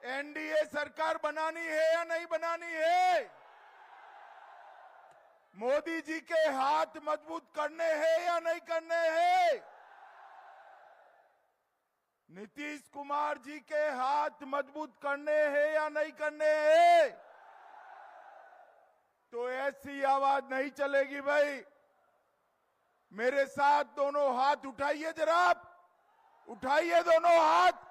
NDA सरकार बनानी है या नहीं बनानी है? मोदी जी के हाथ मजबूत करने हैं या नहीं करने हैं? नीतीश कुमार जी के हाथ मजबूत करने हैं या नहीं करने हैं? तो ऐसी आवाज नहीं चलेगी भाई। मेरे साथ दोनों हाथ उठाइए, जरा उठाइए दोनों हाथ।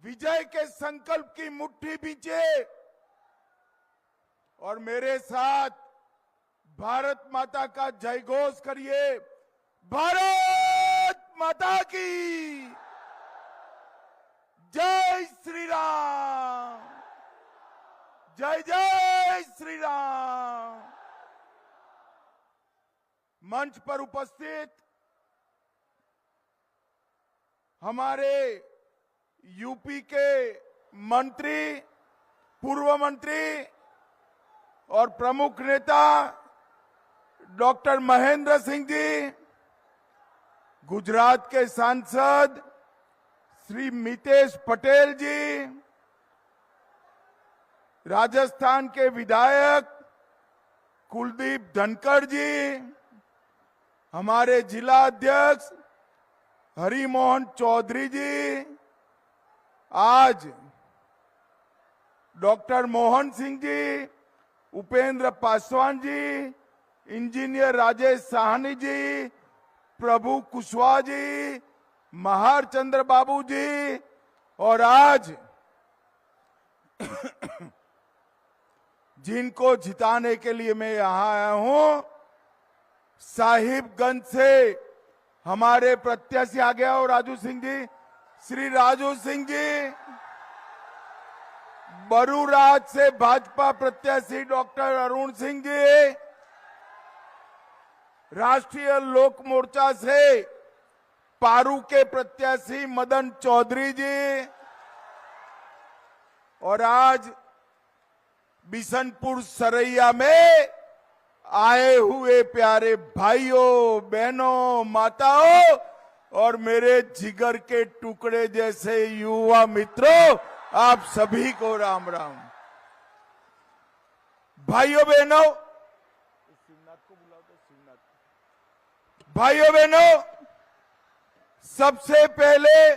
विजय के संकल्प की मुट्ठी बीचे और मेरे साथ भारत माता का जयघोष करिए। भारत माता की जय श्री राम, जय जय श्री राम। मंच पर उपस्थित हमारे यूपी के मंत्री, पूर्व मंत्री और प्रमुख नेता डॉक्टर महेंद्र सिंह जी, गुजरात के सांसद श्री मितेश पटेल जी, राजस्थान के विधायक कुलदीप धनखड़ जी, हमारे जिला अध्यक्ष हरिमोहन चौधरी जी, आज डॉक्टर मोहन सिंह जी, उपेंद्र पासवान जी, इंजीनियर राजेश साहनी जी, प्रभु कुशवाहा जी, महार चंद्र बाबू जी, और आज जिनको जिताने के लिए मैं यहां आया हूं, साहिबगंज से हमारे प्रत्याशी आ गया हो राजू सिंह जी, श्री राजू सिंह जी, बरूराज से भाजपा प्रत्याशी डॉक्टर अरुण सिंह जी, राष्ट्रीय लोक मोर्चा से पारू के प्रत्याशी मदन चौधरी जी, और आज बिशनपुर सरैया में आए हुए प्यारे भाइयों, बहनों, माताओं और मेरे जिगर के टुकड़े जैसे युवा मित्रों, आप सभी को राम राम। भाइयों बहनों, भाइयों बहनों, सबसे पहले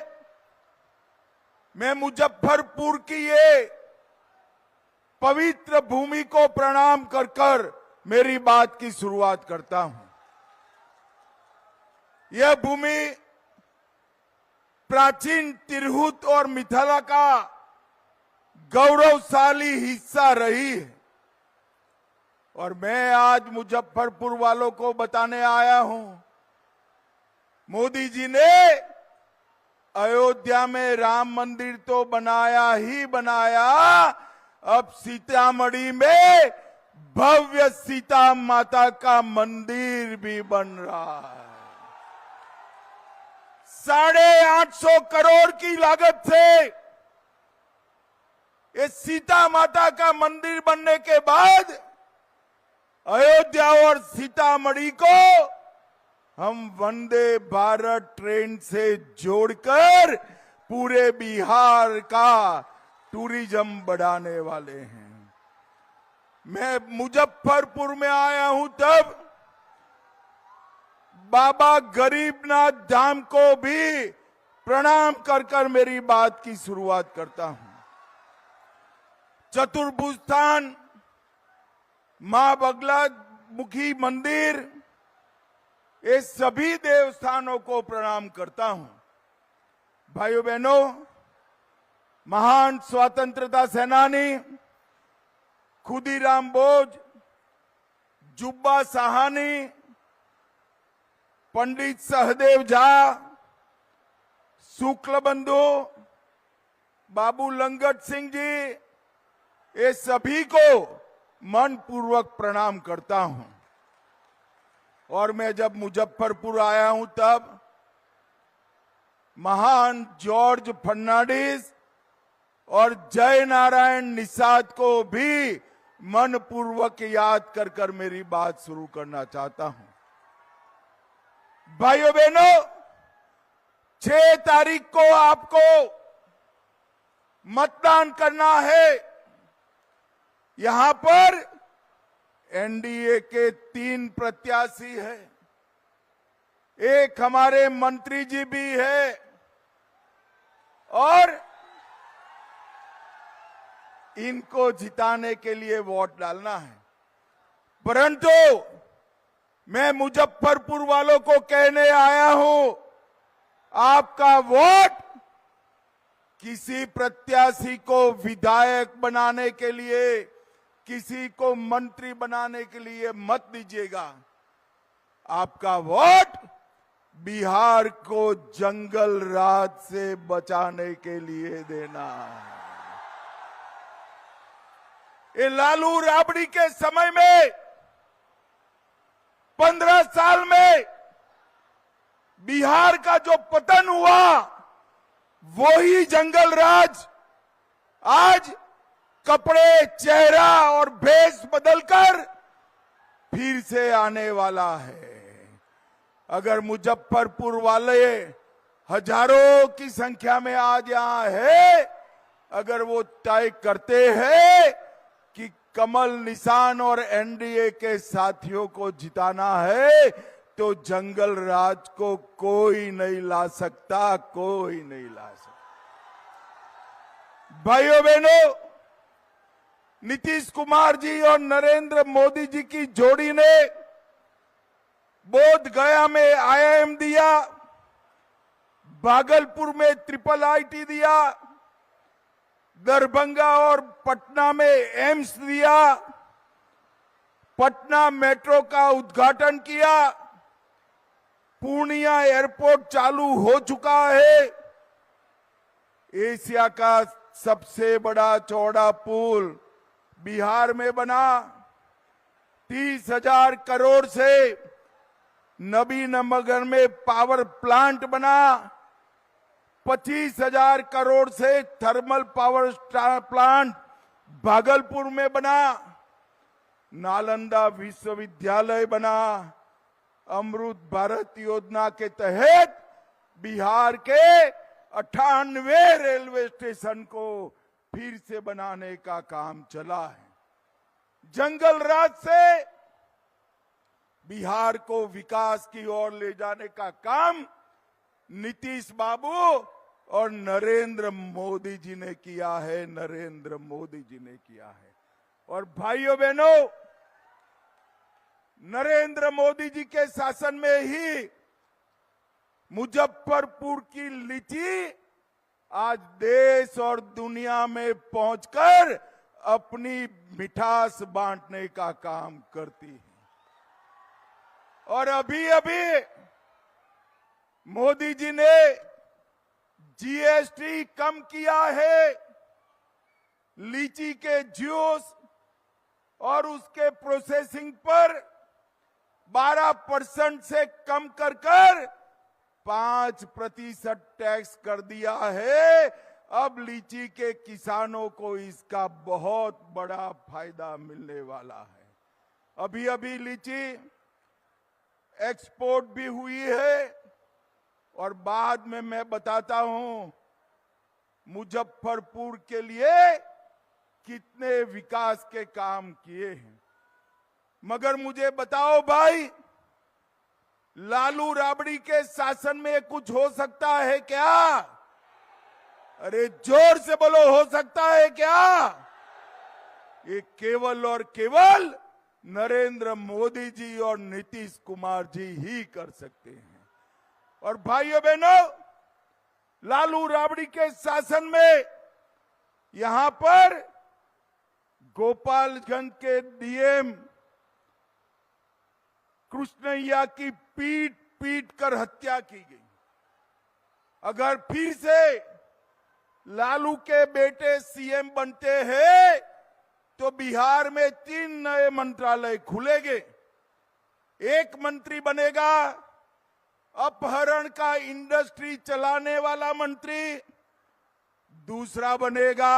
मैं मुजफ्फरपुर की ये पवित्र भूमि को प्रणाम कर कर मेरी बात की शुरुआत करता हूं। यह भूमि प्राचीन तिरहुत और मिथिला का गौरवशाली हिस्सा रही है और मैं आज मुजफ्फरपुर वालों को बताने आया हूं, मोदी जी ने अयोध्या में राम मंदिर तो बनाया ही बनाया, अब सीतामढ़ी में भव्य सीता माता का मंदिर भी बन रहा है। 850 करोड़ की लागत से ये सीता माता का मंदिर बनने के बाद अयोध्या और सीतामढ़ी को हम वंदे भारत ट्रेन से जोड़कर पूरे बिहार का टूरिज्म बढ़ाने वाले हैं। मैं मुजफ्फरपुर में आया हूं तब बाबा गरीबनाथ धाम को भी प्रणाम कर कर मेरी बात की शुरुआत करता हूं। चतुर्भुज स्थान, मां बगलामुखी मंदिर, ये सभी देवस्थानों को प्रणाम करता हूं। भाइयों बहनों, महान स्वतंत्रता सेनानी खुदीराम बोस, जुब्बा साहनी, पंडित सहदेव झा, शुक्ल बंधु, बाबू लंगट सिंह जी, ये सभी को मनपूर्वक प्रणाम करता हूं। और मैं जब मुजफ्फरपुर आया हूं तब महान जॉर्ज फर्नांडिस और जय नारायण निषाद को भी मनपूर्वक याद कर कर मेरी बात शुरू करना चाहता हूं। भाइयों बहनों, 6 तारीख को आपको मतदान करना है। यहां पर एनडीए के 3 प्रत्याशी हैं, एक हमारे मंत्री जी भी है और इनको जिताने के लिए वोट डालना है। परंतु मैं मुजफ्फरपुर वालों को कहने आया हूं, आपका वोट किसी प्रत्याशी को विधायक बनाने के लिए, किसी को मंत्री बनाने के लिए मत दीजिएगा। आपका वोट बिहार को जंगल राज से बचाने के लिए देना है। ये लालू राबड़ी के समय में 15 साल में बिहार का जो पतन हुआ, वही जंगल राज आज कपड़े, चेहरा और भेष बदलकर फिर से आने वाला है। अगर मुजफ्फरपुर वाले हजारों की संख्या में आज यहां है, अगर वो तय करते हैं कि कमल निशान और एनडीए के साथियों को जिताना है, तो जंगल राज को कोई नहीं ला सकता, कोई नहीं ला सकता। भाइयों बहनों, नीतीश कुमार जी और नरेंद्र मोदी जी की जोड़ी ने बोध गया में आईआईएम दिया, भागलपुर में ट्रिपल आईटी दिया, दरभंगा और पटना में एम्स दिया, पटना मेट्रो का उद्घाटन किया, पूर्णिया एयरपोर्ट चालू हो चुका है, एशिया का सबसे बड़ा चौड़ा पुल बिहार में बना, 30,000 करोड़ से नबीनगर में पावर प्लांट बना, 25,000 करोड़ से थर्मल पावर प्लांट भागलपुर में बना, नालंदा विश्वविद्यालय बना, अमृत भारत योजना के तहत बिहार के 98 रेलवे स्टेशन को फिर से बनाने का काम चला है। जंगल राज से बिहार को विकास की ओर ले जाने का काम नीतीश बाबू और नरेंद्र मोदी जी ने किया है, नरेंद्र मोदी जी ने किया है। और भाइयों बहनों, नरेंद्र मोदी जी के शासन में ही मुजफ्फरपुर की लीची आज देश और दुनिया में पहुंचकर अपनी मिठास बांटने का काम करती है। और अभी अभी मोदी जी ने जीएसटी कम किया है, लीची के जूस और उसके प्रोसेसिंग पर 12% से कम कर 5% टैक्स कर दिया है। अब लीची के किसानों को इसका बहुत बड़ा फायदा मिलने वाला है। अभी अभी लीची एक्सपोर्ट भी हुई है और बाद में मैं बताता हूं मुजफ्फरपुर के लिए कितने विकास के काम किए हैं। मगर मुझे बताओ भाई, लालू राबड़ी के शासन में कुछ हो सकता है क्या? अरे जोर से बोलो, हो सकता है क्या? ये केवल और केवल नरेंद्र मोदी जी और नीतीश कुमार जी ही कर सकते हैं। और भाइयों बहनों, लालू राबड़ी के शासन में यहां पर गोपालगंज के डीएम कृष्णैया की पीट पीट कर हत्या की गई। अगर फिर से लालू के बेटे सीएम बनते हैं तो बिहार में 3 नए मंत्रालय खुलेंगे। एक मंत्री बनेगा अपहरण का इंडस्ट्री चलाने वाला मंत्री, दूसरा बनेगा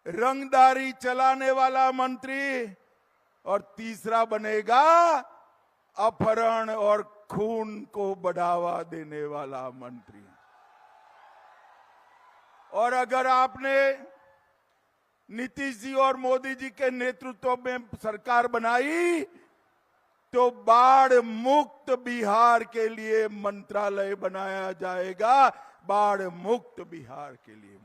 रंगदारी चलाने वाला मंत्री और तीसरा बनेगा अपहरण और खून को बढ़ावा देने वाला मंत्री। और अगर आपने नीतीश जी और मोदी जी के नेतृत्व में सरकार बनाई तो बाढ़ मुक्त बिहार के लिए मंत्रालय बनाया जाएगा। बाढ़ मुक्त बिहार के लिए